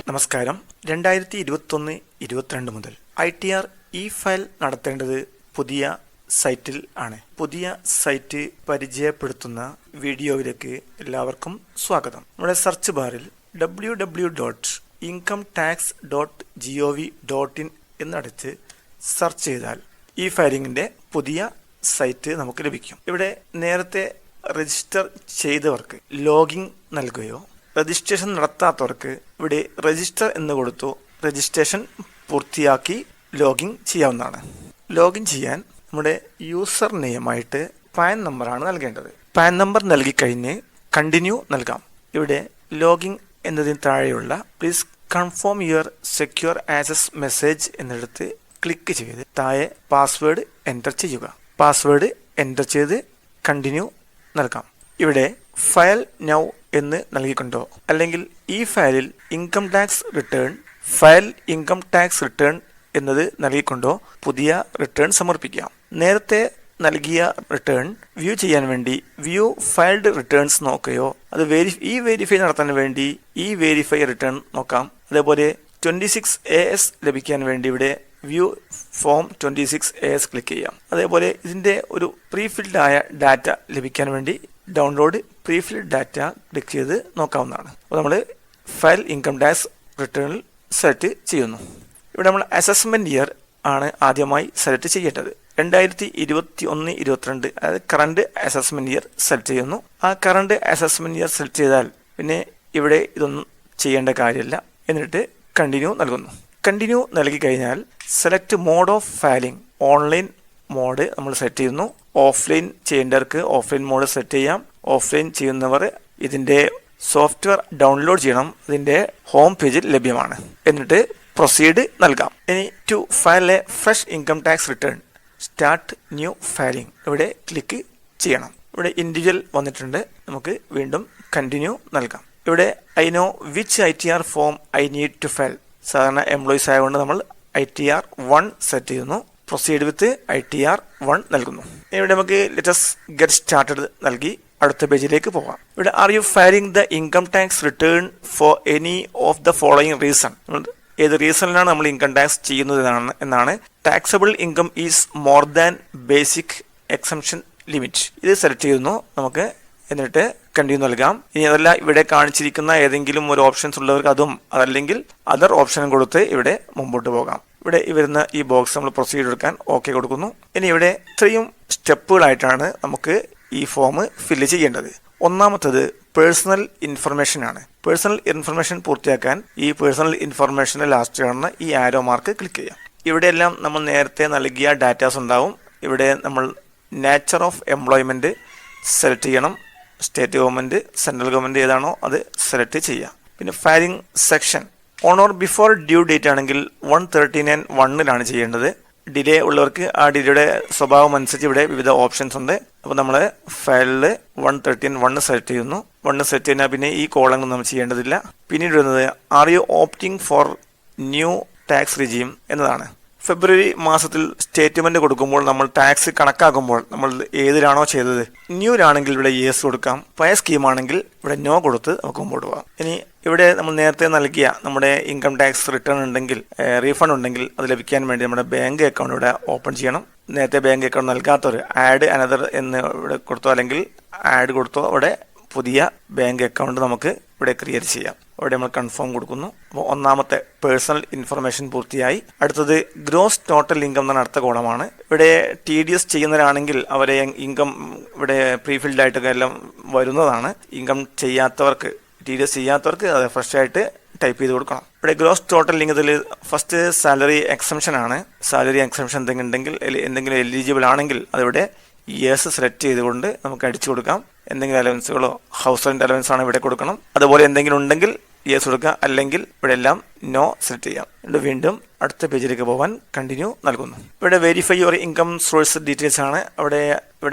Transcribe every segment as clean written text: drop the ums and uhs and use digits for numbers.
നമസ്കാരം. 2021-22 മുതൽ ITR E-file നടത്തേണ്ടത് പുതിയ സൈറ്റിൽ ആണ്. പുതിയ സൈറ്റ് പരിചയപ്പെടുത്തുന്ന വീഡിയോയിലേക്ക് എല്ലാവർക്കും സ്വാഗതം. നമ്മുടെ സെർച്ച് ബാറിൽ www.incometax.gov.in എന്നടിച്ച് സെർച്ച് ചെയ്താൽ ഇ-ഫയലിംഗിന്റെ പുതിയ സൈറ്റ് നമുക്ക് ലഭിക്കും. ഇവിടെ നേരത്തെ രജിസ്റ്റർ ചെയ്തവർക്ക് ലോഗിൻ നൽകുകയോ രജിസ്ട്രേഷൻ നടത്താത്തവർക്ക് ഇവിടെ രജിസ്റ്റർ എന്ന് കൊടുത്തു രജിസ്ട്രേഷൻ പൂർത്തിയാക്കി ലോഗിൻ ചെയ്യാവുന്നതാണ്. ലോഗിൻ ചെയ്യാൻ നമ്മുടെ യൂസർ നെയിമായിട്ട് പാൻ നമ്പറാണ് നൽകേണ്ടത്. പാൻ നമ്പർ നൽകിക്കഴിഞ്ഞ് കണ്ടിന്യൂ നൽകാം. ഇവിടെ ലോഗിൻ എന്നതിന് താഴെയുള്ള please confirm your secure access message എന്നിടത്ത് ക്ലിക്ക് ചെയ്ത് താഴെ പാസ്വേഡ് എൻ്റർ ചെയ്യുക. പാസ്വേഡ് എൻ്റർ ചെയ്ത് കണ്ടിന്യൂ നൽകാം. ഇവിടെ ഫയൽ നൗ എന്ന് നൽകിക്കൊണ്ടോ അല്ലെങ്കിൽ ഈ ഫയലിൽ ഇൻകം ടാക്സ് റിട്ടേൺ എന്നത് നൽകിക്കൊണ്ടോ പുതിയ റിട്ടേൺ സമർപ്പിക്കാം. നേരത്തെ നൽകിയ റിട്ടേൺ വ്യൂ ചെയ്യാൻ വേണ്ടി വ്യൂ ഫയൽഡ് റിട്ടേൺസ് നോക്കുകയോ അത് വെരിഫൈ നടത്താൻ വേണ്ടി ഈ വെരിഫൈ റിട്ടേൺ നോക്കാം. അതേപോലെ 26AS ലഭിക്കാൻ വേണ്ടി ഇവിടെ വ്യൂ ഫോം 26AS ക്ലിക്ക് ചെയ്യാം. അതേപോലെ ഇതിൻ്റെ ഒരു പ്രീഫിൽഡ് ആയ ഡാറ്റ ലഭിക്കാൻ വേണ്ടി ഡൗൺലോഡ് പ്രീഫിൽഡ് ഡാറ്റ ക്ലിക്ക് ചെയ്ത് നോക്കാവുന്നതാണ്. അപ്പോൾ നമ്മൾ ഫയൽ ഇൻകം ടാക്സ് റിട്ടേണിൽ സെലക്ട് ചെയ്യുന്നു. ഇവിടെ നമ്മൾ അസസ്മെൻറ്റ് ഇയർ ആണ് ആദ്യമായി സെലക്ട് ചെയ്യേണ്ടത്. 2021-22 അതായത് കറണ്ട് അസസ്മെൻറ്റ് ഇയർ സെലക്ട് ചെയ്യുന്നു. ആ കറണ്ട് അസസ്മെൻറ്റ് ഇയർ സെലക്ട് ചെയ്താൽ പിന്നെ ഇവിടെ ഇതൊന്നും ചെയ്യേണ്ട കാര്യമില്ല. എന്നിട്ട് കണ്ടിന്യൂ നൽകുന്നു. കണ്ടിന്യൂ നൽകി കഴിഞ്ഞാൽ select mode of filing online mode നമ്മൾ സെറ്റ് ചെയ്യുന്നു. ഓഫ്ലൈൻ ചെയ്യേണ്ടവർക്ക് ഓഫ്ലൈൻ മോഡ് സെറ്റ് ചെയ്യാം. ഓഫ്ലൈൻ ചെയ്യുന്നവർ ഇതിൻ്റെ സോഫ്റ്റ്വെയർ ഡൗൺലോഡ് ചെയ്യണം. ഇതിൻ്റെ ഹോം പേജിൽ ലഭ്യമാണ്. എന്നിട്ട് പ്രൊസീഡ് നൽകാം. ഇനി to file a fresh income tax return start new filing ഇവിടെ ക്ലിക്ക് ചെയ്യണം. ഇവിടെ ഇൻഡിവിജ്വൽ വന്നിട്ടുണ്ട്. നമുക്ക് വീണ്ടും കണ്ടിന്യൂ നൽകാം. ഇവിടെ I know which ITR form I need to file. സാധാരണ എംപ്ലോയീസ് ആയതുകൊണ്ട് നമ്മൾ ITR 1 സെറ്റ് ചെയ്യുന്നു. പ്രൊസീഡ് വിത്ത് ITR 1 നൽകുന്നു. ഇവിടെ നമുക്ക് ലെറ്റസ് ഗെറ്റ് സ്റ്റാർട്ടഡ് നൽകി അടുത്ത പേജിലേക്ക് പോകാം. ഇവിടെ are you filing the income tax return for any of the following reason. ഏത് റീസണിലാണ് നമ്മൾ ഇൻകം ടാക്സ് ചെയ്യുന്നത് എന്നാണ്. Taxable income is more than basic exemption limit. ഇത് സെലക്ട് ചെയ്യുന്നു നമുക്ക്. എന്നിട്ട് കണ്ടിന്യൂ നൽകാം. ഇനി അതല്ല ഇവിടെ കാണിച്ചിരിക്കുന്ന ഏതെങ്കിലും ഒരു ഓപ്ഷൻസ് ഉള്ളവർക്ക് അതും അതല്ലെങ്കിൽ അതർ ഓപ്ഷനും കൊടുത്ത് ഇവിടെ മുമ്പോട്ട് പോകാം. ഇവിടെ വരുന്ന ഈ ബോക്സ് നമ്മൾ പ്രൊസീഡ് എടുക്കാൻ ഓക്കെ കൊടുക്കുന്നു. ഇനി ഇവിടെ ഇത്രയും സ്റ്റെപ്പുകളായിട്ടാണ് നമുക്ക് ഈ ഫോം ഫില്ല് ചെയ്യേണ്ടത്. ഒന്നാമത്തത് പേഴ്സണൽ ഇൻഫർമേഷൻ ആണ്. പേഴ്സണൽ ഇൻഫർമേഷൻ പൂർത്തിയാക്കാൻ ഈ പേഴ്സണൽ ഇൻഫർമേഷൻ്റെ ലാസ്റ്റ് കാണുന്ന ഈ ആരോ മാർക്ക് ക്ലിക്ക് ചെയ്യാം. ഇവിടെയെല്ലാം നമ്മൾ നേരത്തെ നൽകിയ ഡാറ്റാസ് ഉണ്ടാവും. ഇവിടെ നമ്മൾ നേച്ചർ ഓഫ് എംപ്ലോയ്മെൻറ്റ് സെലക്ട് ചെയ്യണം. സ്റ്റേറ്റ് ഗവൺമെൻറ് സെൻട്രൽ ഗവൺമെൻറ് ഏതാണോ അത് സെലക്ട് ചെയ്യുക. പിന്നെ filing section on or before due date ആണെങ്കിൽ 139(1) ചെയ്യേണ്ടത്. ഡിലേ ഉള്ളവർക്ക് ആ ഡിലേയുടെ സ്വഭാവം അനുസരിച്ച് ഇവിടെ വിവിധ ഓപ്ഷൻസ് ഉണ്ട്. അപ്പോൾ നമ്മൾ ഫയലിൽ 139(1) സെലക്ട് ചെയ്യുന്നു. 1 സെലക്ട് ചെയ്യുന്നാൽ പിന്നെ ഈ കോളങ്ങൾ നമ്മൾ ചെയ്യേണ്ടതില്ല. പിന്നീട് വരുന്നത് are you opting for new tax regime എന്നതാണ്. ഫെബ്രുവരി മാസത്തിൽ സ്റ്റേറ്റ്മെന്റ് കൊടുക്കുമ്പോൾ നമ്മൾ ടാക്സ് കണക്കാക്കുമ്പോൾ നമ്മൾ ഏതിലാണോ ചെയ്തത് ന്യൂലാണെങ്കിൽ ഇവിടെ യെസ് കൊടുക്കാം. പഴയ സ്കീമാണെങ്കിൽ ഇവിടെ നോ കൊടുത്ത് നമുക്ക് മുമ്പോട്ട് പോകാം. ഇനി ഇവിടെ നമ്മൾ നേരത്തെ നൽകിയ നമ്മുടെ ഇൻകം ടാക്സ് റിട്ടേൺ ഉണ്ടെങ്കിൽ റീഫണ്ട് ഉണ്ടെങ്കിൽ അത് ലഭിക്കാൻ വേണ്ടി നമ്മുടെ ബാങ്ക് അക്കൗണ്ട് ഇവിടെ ഓപ്പൺ ചെയ്യണം. നേരത്തെ ബാങ്ക് അക്കൗണ്ട് നൽകാത്തവർ ആഡ് അനദർ എന്ന് ഇവിടെ കൊടുത്തോ അല്ലെങ്കിൽ ആഡ് കൊടുത്തോ അവിടെ പുതിയ ബാങ്ക് അക്കൗണ്ട് നമുക്ക് ഇവിടെ ക്രിയേറ്റ് ചെയ്യാം. അവിടെ നമ്മൾ കൺഫേം കൊടുക്കുന്നു. അപ്പോൾ ഒന്നാമത്തെ പേഴ്സണൽ ഇൻഫർമേഷൻ പൂർത്തിയായി. അടുത്തത് ഗ്രോസ് ടോട്ടൽ ഇൻകം എന്നാണ് അടുത്ത കോളമാണ്. ഇവിടെ TDS ചെയ്യുന്നവരാണെങ്കിൽ അവരെ ഇൻകം ഇവിടെ പ്രീഫിൽഡ് ആയിട്ടൊക്കെ എല്ലാം വരുന്നതാണ്. ഇൻകം ചെയ്യാത്തവർക്ക് TDS ചെയ്യാത്തവർക്ക് അത് ഫ്രഷ് ആയിട്ട് ടൈപ്പ് ചെയ്ത് കൊടുക്കണം. ഇവിടെ ഗ്രോസ് ടോട്ടൽ ഇൻകത്തിൽ ഫസ്റ്റ് സാലറി എക്സംഷൻ ആണ്. സാലറി എക്സംഷൻ എന്തെങ്കിലും എലിജിബിൾ ആണെങ്കിൽ അതിവിടെ യെസ് സെലക്ട് ചെയ്തുകൊണ്ട് നമുക്ക് അടിച്ചു കൊടുക്കാം. എന്തെങ്കിലും അലവൻസുകളോ ഹൗസ് റെന്റ് അലവൻസ് ആണ് ഇവിടെ കൊടുക്കണം. അതുപോലെ എന്തെങ്കിലും ഉണ്ടെങ്കിൽ യെസ് കൊടുക്കുക, അല്ലെങ്കിൽ ഇവിടെ എല്ലാം നോ സെലക്ട് ചെയ്യാം. വീണ്ടും അടുത്ത പേജിലേക്ക് പോകാൻ കണ്ടിന്യൂ നൽകുന്നു. ഇവിടെ verify your income source details ആണ്. ഇവിടെ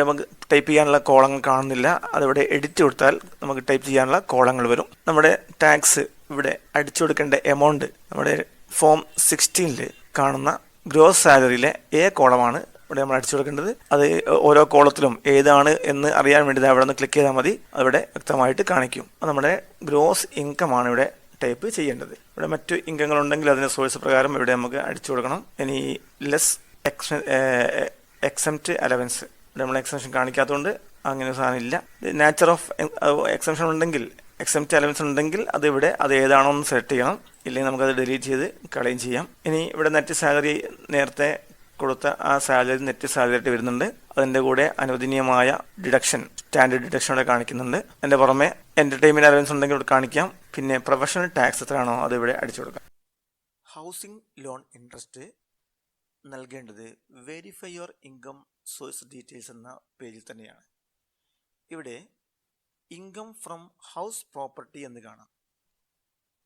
നമുക്ക് ടൈപ്പ് ചെയ്യാനുള്ള കോളങ്ങൾ കാണുന്നില്ല. അതിവിടെ എഡിറ്റ് കൊടുത്താൽ നമുക്ക് ടൈപ്പ് ചെയ്യാനുള്ള കോളങ്ങൾ വരും. നമ്മുടെ ടാക്സ് ഇവിടെ അടിച്ചു കൊടുക്കേണ്ട എമൗണ്ട് നമ്മുടെ ഫോം 16 കാണുന്ന ഗ്രോസ് സാലറിയിലെ കോളമാണ് ഇവിടെ നമ്മൾ അടിച്ചു കൊടുക്കേണ്ടത്. അത് ഓരോ കോളത്തിലും ഏതാണ് എന്ന് അറിയാൻ വേണ്ടി അവിടെ നിന്ന് ക്ലിക്ക് ചെയ്താൽ മതി. അവിടെ വ്യക്തമായിട്ട് കാണിക്കും. അത് നമ്മുടെ ഗ്രോസ് ഇൻകം ആണ് ഇവിടെ ടൈപ്പ് ചെയ്യേണ്ടത്. ഇവിടെ മറ്റു ഇൻകങ്ങളുണ്ടെങ്കിൽ അതിൻ്റെ സോഴ്സ് പ്രകാരം ഇവിടെ നമുക്ക് അടിച്ചു കൊടുക്കണം. ഇനി ലെസ് എക്സംപ്റ്റ് അലവൻസ് നമ്മൾ എക്സംഷൻ കാണിക്കാത്തതുകൊണ്ട് അങ്ങനെ സാധനം ഇല്ല. നാച്ചർ ഓഫ് എക്സംഷൻ ഉണ്ടെങ്കിൽ, എക്സംപ്റ്റ് അലവൻസ് ഉണ്ടെങ്കിൽ അത് ഇവിടെ അത് ഏതാണോ എന്ന് സെലക്ട് ചെയ്യണം. ഇല്ലെങ്കിൽ നമുക്കത് ഡിലീറ്റ് ചെയ്ത് കളയും ചെയ്യാം. ഇനി ഇവിടെ നെറ്റ് സാലറി നേരത്തെ കൊടുത്ത ആ സാലറി നെറ്റ് സാലറി ആയിട്ട് വരുന്നുണ്ട്. അതിൻ്റെ കൂടെ അനുവദനീയമായ ഡിഡക്ഷൻ, സ്റ്റാൻഡേർഡ് ഡിഡക്ഷൻ ഇവിടെ കാണിക്കുന്നുണ്ട്. അതിൻ്റെ പുറമെ എൻ്റർടൈൻമെൻറ്റ് അലവൻസ് ഉണ്ടെങ്കിൽ ഇവിടെ കാണിക്കാം. പിന്നെ പ്രൊഫഷണൽ ടാക്സ് എത്രയാണോ അത് ഇവിടെ അടിച്ചു കൊടുക്കാം. ഹൗസിംഗ് ലോൺ ഇൻട്രസ്റ്റ് നൽകേണ്ടത് verify your income source details എന്ന പേജിൽ തന്നെയാണ്. ഇവിടെ ഇൻകം ഫ്രം ഹൗസ് പ്രോപ്പർട്ടി എന്ന് കാണാം.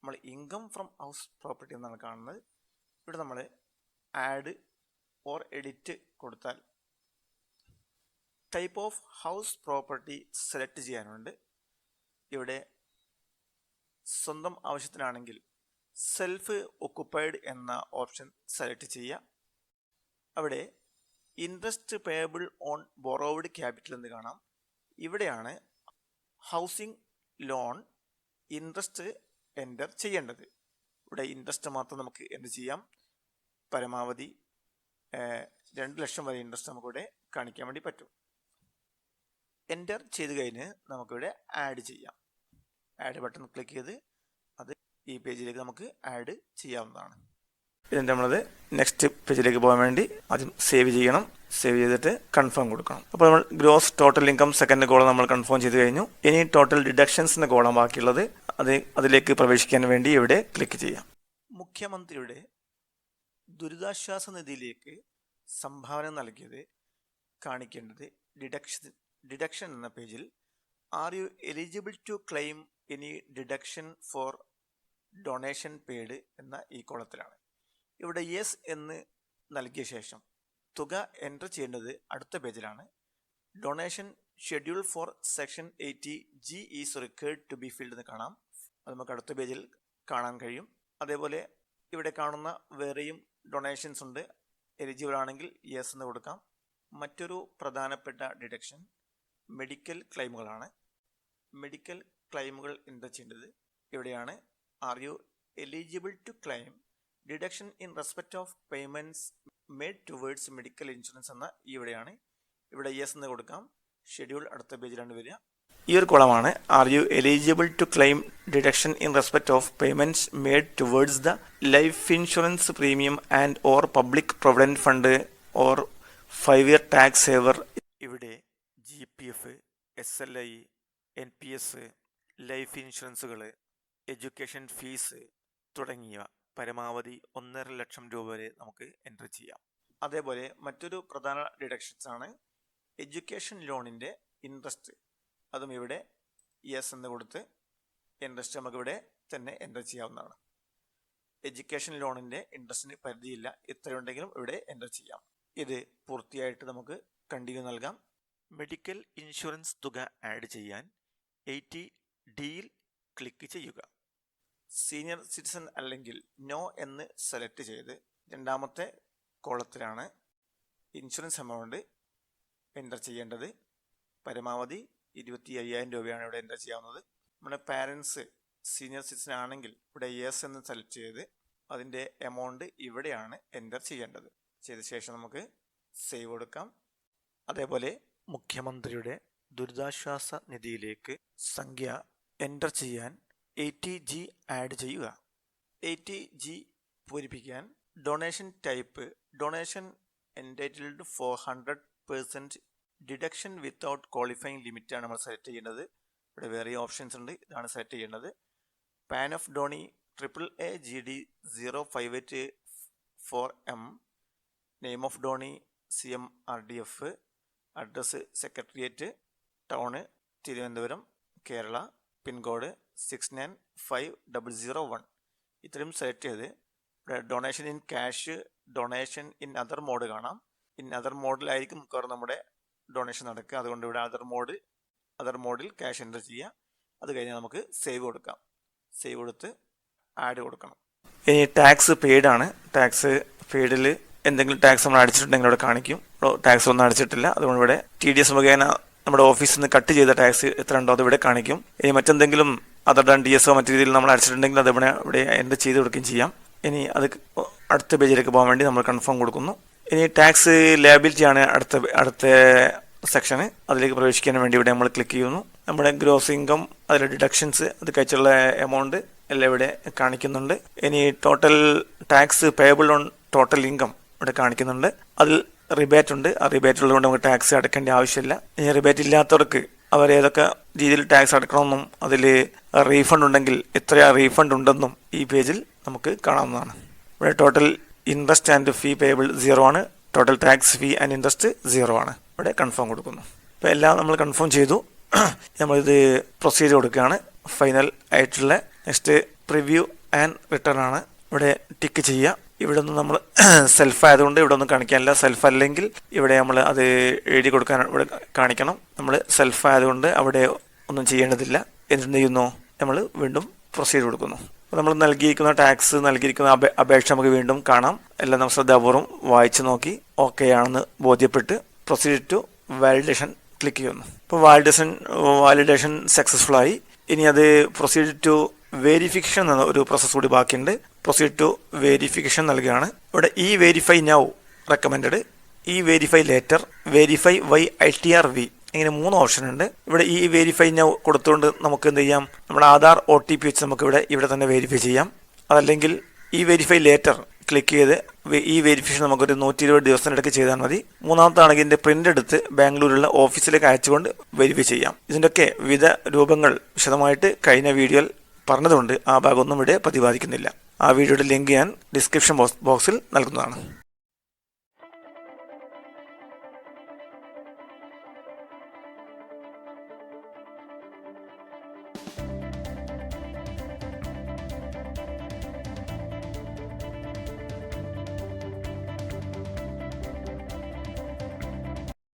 നമ്മൾ ഇൻകം ഫ്രം ഹൗസ് പ്രോപ്പർട്ടി എന്നാണ് കാണുന്നത്. ഇവിടെ നമ്മൾ ആഡ് ഓർ എഡിറ്റ് കൊടുത്താൽ type of house property select ചെയ്യാനുണ്ട്. ഇവിടെ സ്വന്തം ആവശ്യത്തിനാണെങ്കിൽ സെൽഫ് ഒക്കുപ്പൈഡ് എന്ന ഓപ്ഷൻ സെലക്ട് ചെയ്യുക. അവിടെ ഇൻട്രസ്റ്റ് പേയബിൾ ഓൺ ബൊറോവ്ഡ് ക്യാപിറ്റൽ എന്ന് കാണാം. ഇവിടെയാണ് ഹൗസിംഗ് ലോൺ ഇൻട്രസ്റ്റ് എൻ്റർ ചെയ്യേണ്ടത്. ഇവിടെ ഇൻട്രസ്റ്റ് മാത്രം നമുക്ക് എന്ത് ചെയ്യാം, പരമാവധി 2 ലക്ഷം വരെ ഇൻട്രസ്റ്റ് നമുക്കിവിടെ കാണിക്കാൻ വേണ്ടി പറ്റും. എൻ്റർ ചെയ്ത് കഴിഞ്ഞ് നമുക്കിവിടെ ആഡ് ചെയ്യാം. ആഡ് ബട്ടൺ ക്ലിക്ക് ചെയ്ത് അത് ഈ പേജിലേക്ക് നമുക്ക് ആഡ് ചെയ്യാവുന്നതാണ്. ഇതിൻ്റെ നമ്മളത് നെക്സ്റ്റ് പേജിലേക്ക് പോകാൻ വേണ്ടി ആദ്യം സേവ് ചെയ്യണം. സേവ് ചെയ്തിട്ട് കൺഫേം കൊടുക്കണം. അപ്പോൾ നമ്മൾ gross total income second column നമ്മൾ കൺഫേം ചെയ്ത് കഴിഞ്ഞു. ഇനി ടോട്ടൽ ഡിഡക്ഷൻസിൻ്റെ കോളം ബാക്കിയുള്ളത് അതിലേക്ക് പ്രവേശിക്കാൻ വേണ്ടി ഇവിടെ ക്ലിക്ക് ചെയ്യാം. മുഖ്യമന്ത്രിയുടെ ദുരിതാശ്വാസ നിധിയിലേക്ക് സംഭാവന നൽകിയത് കാണിക്കേണ്ടത് ഡിഡക്ഷൻ എന്ന പേജിൽ are you eligible to claim any deduction for donation paid എന്ന ഈ കോളത്തിലാണ്. ഇവിടെ യെസ് എന്ന് നൽകിയ ശേഷം തുക എൻ്റർ ചെയ്യേണ്ടത് അടുത്ത പേജിലാണ്. Donation schedule for section 80G is required to be filled എന്ന് കാണാം. അത് നമുക്ക് അടുത്ത പേജിൽ കാണാൻ കഴിയും. അതേപോലെ ഇവിടെ കാണുന്ന വേറെയും ഡൊണേഷൻസ് ഉണ്ട്. എലിജിബിൾ ആണെങ്കിൽ യെസ് എന്ന് കൊടുക്കാം. മറ്റൊരു പ്രധാനപ്പെട്ട ഡിഡക്ഷൻ മെഡിക്കൽ ക്ലെയിമുകളാണ്. മെഡിക്കൽ ക്ലെയിമുകൾ എൻ്റർ ചെയ്യേണ്ടത് ഇവിടെയാണ്. Are you eligible to claim deduction in respect of payments made towards medical insurance എന്ന ഇവിടെയാണ്. ഇവിടെ യെസ് എന്ന് കൊടുക്കാം. ഷെഡ്യൂൾ അടുത്ത പേജിലാണ് വരിക. ഈ ഒരു കോളമാണ് are you eligible to claim deduction in respect of payments made towards the life insurance premium and or public provident fund or 5-year tax saver. ഇവിടെ GPF, SLI, NPS, ലൈഫ് ഇൻഷുറൻസുകൾ, education fees തുടങ്ങിയ പരമാവധി 1.5 ലക്ഷം രൂപ വരെ നമുക്ക് enter ചെയ്യാം. അതേപോലെ മറ്റൊരു പ്രധാന ഡിഡക്ഷൻസ് ആണ് എഡ്യൂക്കേഷൻ ലോണിൻ്റെ ഇൻട്രസ്റ്റ്. അതും ഇവിടെ യെസ് എന്ന് കൊടുത്ത് ഇൻട്രസ്റ്റ് നമുക്കിവിടെ തന്നെ എൻ്റർ ചെയ്യാവുന്നതാണ്. എഡ്യൂക്കേഷൻ ലോണിൻ്റെ ഇൻട്രസ്റ്റിന് പരിധിയില്ല, എത്രയുണ്ടെങ്കിലും ഇവിടെ എൻ്റർ ചെയ്യാം. ഇത് പൂർത്തിയായിട്ട് നമുക്ക് കണ്ടിന്യൂ നൽകാം. മെഡിക്കൽ ഇൻഷുറൻസ് തുക ആഡ് ചെയ്യാൻ 80Dയിൽ ക്ലിക്ക് ചെയ്യുക. സീനിയർ സിറ്റിസൺ അല്ലെങ്കിൽ നോ എന്ന് സെലക്ട് ചെയ്ത് രണ്ടാമത്തെ കോളത്തിലാണ് ഇൻഷുറൻസ് എമൗണ്ട് എൻ്റർ ചെയ്യേണ്ടത്. പരമാവധി 25,000 രൂപയാണ് ഇവിടെ എൻ്റർ ചെയ്യാവുന്നത്. നമ്മുടെ പാരൻസ് സീനിയർ സിറ്റിസൺ ആണെങ്കിൽ ഇവിടെ യെസ് എന്ന് സെലക്ട് ചെയ്ത് അതിൻ്റെ എമൗണ്ട് ഇവിടെയാണ് എൻ്റർ ചെയ്യേണ്ടത്. ചെയ്ത ശേഷം നമുക്ക് സേവ് കൊടുക്കാം. അതേപോലെ മുഖ്യമന്ത്രിയുടെ ദുരിതാശ്വാസ നിധിയിലേക്ക് സംഖ്യ എൻ്റർ ചെയ്യാൻ 80G ആഡ് ചെയ്യുക. 80G പൂരിപ്പിക്കാൻ donation type donation entitled for 100% deduction without qualifying ലിമിറ്റാണ് നമ്മൾ സെലക്ട് ചെയ്യേണ്ടത്. ഇവിടെ വേറെ ഓപ്ഷൻസ് ഉണ്ട്, ഇതാണ് സെലക്ട് ചെയ്യേണ്ടത്. PAN of donee AAGD 058 name of donee CMRDF, address secretariat, town Thiruvananthapuram, Kerala, pincode 695001. ഇത്രയും സെലക്ട് ചെയ്ത് ഇവിടെ donation in cash, donation in other mode കാണാം. ഇൻ അതർ മോഡിലായിരിക്കും മിക്കവാറും നമ്മുടെ ഡൊണേഷൻ നടക്കുക. അതുകൊണ്ട് ഇവിടെ അതർ മോഡിൽ ക്യാഷ് എൻ്റർ ചെയ്യുക. അത് കഴിഞ്ഞാൽ നമുക്ക് സേവ് കൊടുക്കാം. സേവ് കൊടുത്ത് ആഡ് കൊടുക്കണം. ഇനി ടാക്സ് പെയ്ഡ് ആണ്. ടാക്സ് പെയ്ഡിൽ എന്തെങ്കിലും ടാക്സ് നമ്മൾ അടിച്ചിട്ടുണ്ടെങ്കിൽ ഇവിടെ കാണിക്കും. ടാക്സ് ഒന്നും അടിച്ചിട്ടില്ല, അതുകൊണ്ട് ഇവിടെ TDS മുഖേന നമ്മുടെ ഓഫീസിൽ നിന്ന് കട്ട് ചെയ്ത ടാക്സ് എത്ര ഉണ്ടോ അത് ഇവിടെ കാണിക്കും. ഇനി മറ്റെന്തെങ്കിലും അതർ ദാൻ DSO മറ്റു രീതിയിൽ നമ്മൾ അടച്ചിട്ടുണ്ടെങ്കിൽ അത് ഇവിടെ എൻ്റർ ചെയ്ത് കൊടുക്കുകയും ചെയ്യാം. ഇനി അത് അടുത്ത പേജിലേക്ക് പോകാൻ വേണ്ടി നമ്മൾ കൺഫേം കൊടുക്കുന്നു. ഇനി ടാക്സ് ലയബിലിറ്റി ആണ് അടുത്ത സെക്ഷന്. അതിലേക്ക് പ്രവേശിക്കാൻ വേണ്ടി ഇവിടെ നമ്മൾ ക്ലിക്ക് ചെയ്യുന്നു. നമ്മുടെ ഗ്രോസ് ഇൻകം, അതിലെ ഡിഡക്ഷൻസ്, അത് കഴിച്ചുള്ള എമൗണ്ട് എല്ലാം ഇവിടെ കാണിക്കുന്നുണ്ട്. ഇനി total tax payable on total income ഇവിടെ കാണിക്കുന്നുണ്ട്. അതിൽ റിബേറ്റ് ഉണ്ട്. ആ റിബേറ്റ് ഉള്ളതുകൊണ്ട് നമുക്ക് ടാക്സ് അടയ്ക്കേണ്ട ആവശ്യമില്ല. ഇനി റിബേറ്റ് ഇല്ലാത്തവർക്ക് അവർ ഏതൊക്കെ രീതിയിൽ ടാക്സ് അടക്കണമെന്നും അതിൽ റീഫണ്ട് ഉണ്ടെങ്കിൽ എത്ര റീഫണ്ട് ഉണ്ടെന്നും ഈ പേജിൽ നമുക്ക് കാണാവുന്നതാണ്. ഇവിടെ total interest and fee payable 0 ആണ്. Total tax fee and interest 0 ആണ്. ഇവിടെ കൺഫേം കൊടുക്കുന്നു. അപ്പോൾ എല്ലാം നമ്മൾ കൺഫേം ചെയ്തു. നമ്മളിത് പ്രൊസീജർ കൊടുക്കുകയാണ്. ഫൈനൽ ആയിട്ടുള്ള നെക്സ്റ്റ് പ്രിവ്യൂ ആൻഡ് റിട്ടേൺ ആണ്. ഇവിടെ ടിക്ക് ചെയ്യുക. ഇവിടെ നിന്ന് നമ്മൾ സെൽഫ് ആയതുകൊണ്ട് ഇവിടെ ഒന്നും കാണിക്കാനില്ല. സെൽഫ് അല്ലെങ്കിൽ ഇവിടെ നമ്മൾ അത് എഴുതി കൊടുക്കാൻ ഇവിടെ കാണിക്കണം. നമ്മൾ സെൽഫ് ആയതുകൊണ്ട് അവിടെ ഒന്നും ചെയ്യേണ്ടതില്ല. എന്ത് ചെയ്യുന്നു, നമ്മൾ വീണ്ടും പ്രൊസീജർ കൊടുക്കുന്നു. അപ്പോൾ നമ്മൾ നൽകിയിരിക്കുന്ന ടാക്സ്, നൽകിയിരിക്കുന്ന അപേക്ഷ നമുക്ക് വീണ്ടും കാണാം. എല്ലാം നമ്മൾ ശ്രദ്ധാപൂർവ്വം വായിച്ചു നോക്കി ഓക്കെ ആണെന്ന് ബോധ്യപ്പെട്ട് പ്രൊസീജർ ടു വാലിഡേഷൻ ക്ലിക്ക് ചെയ്യുന്നു. ഇപ്പോൾ വാലിഡേഷൻ സക്സസ്ഫുൾ ആയി. ഇനി അത് പ്രൊസീജർ ടു വെരിഫിക്കേഷൻ എന്ന ഒരു പ്രോസസ് കൂടി ബാക്കിയുണ്ട്. പ്രൊസീജർ ടു വെരിഫിക്കേഷൻ നൽകുകയാണ്. ഇവിടെ verify now recommended, verify later, verify ITR V ഇങ്ങനെ 3 ഓപ്ഷൻ ഉണ്ട്. ഇവിടെ വെരിഫൈ നൗ കൊടുത്തുകൊണ്ട് നമുക്ക് എന്ത് ചെയ്യാം, നമ്മുടെ ആധാർ OTP വെച്ച് നമുക്ക് ഇവിടെ തന്നെ വെരിഫൈ ചെയ്യാം. അതല്ലെങ്കിൽ വെരിഫൈ ലേറ്റർ ക്ലിക്ക് ചെയ്ത് വെരിഫിക്കേഷൻ നമുക്കൊരു 120 ദിവസത്തിനിടയ്ക്ക് ചെയ്താൽ മതി. മൂന്നാമത്താണെങ്കിൽ ഇതിൻ്റെ പ്രിന്റ് എടുത്ത് ബാംഗ്ലൂരിലുള്ള ഓഫീസിലേക്ക് അയച്ചുകൊണ്ട് വെരിഫൈ ചെയ്യാം. ഇതിൻ്റെയൊക്കെ വിവിധ രൂപങ്ങൾ വിശദമായിട്ട് കഴിഞ്ഞ വീഡിയോയിൽ പറഞ്ഞതുകൊണ്ട് ആ ഭാഗമൊന്നും ഇവിടെ പ്രതിപാദിക്കുന്നില്ല. ആ വീഡിയോയുടെ ലിങ്ക് ഞാൻ ഡിസ്ക്രിപ്ഷൻ ബോക്സിൽ നൽകുന്നതാണ്.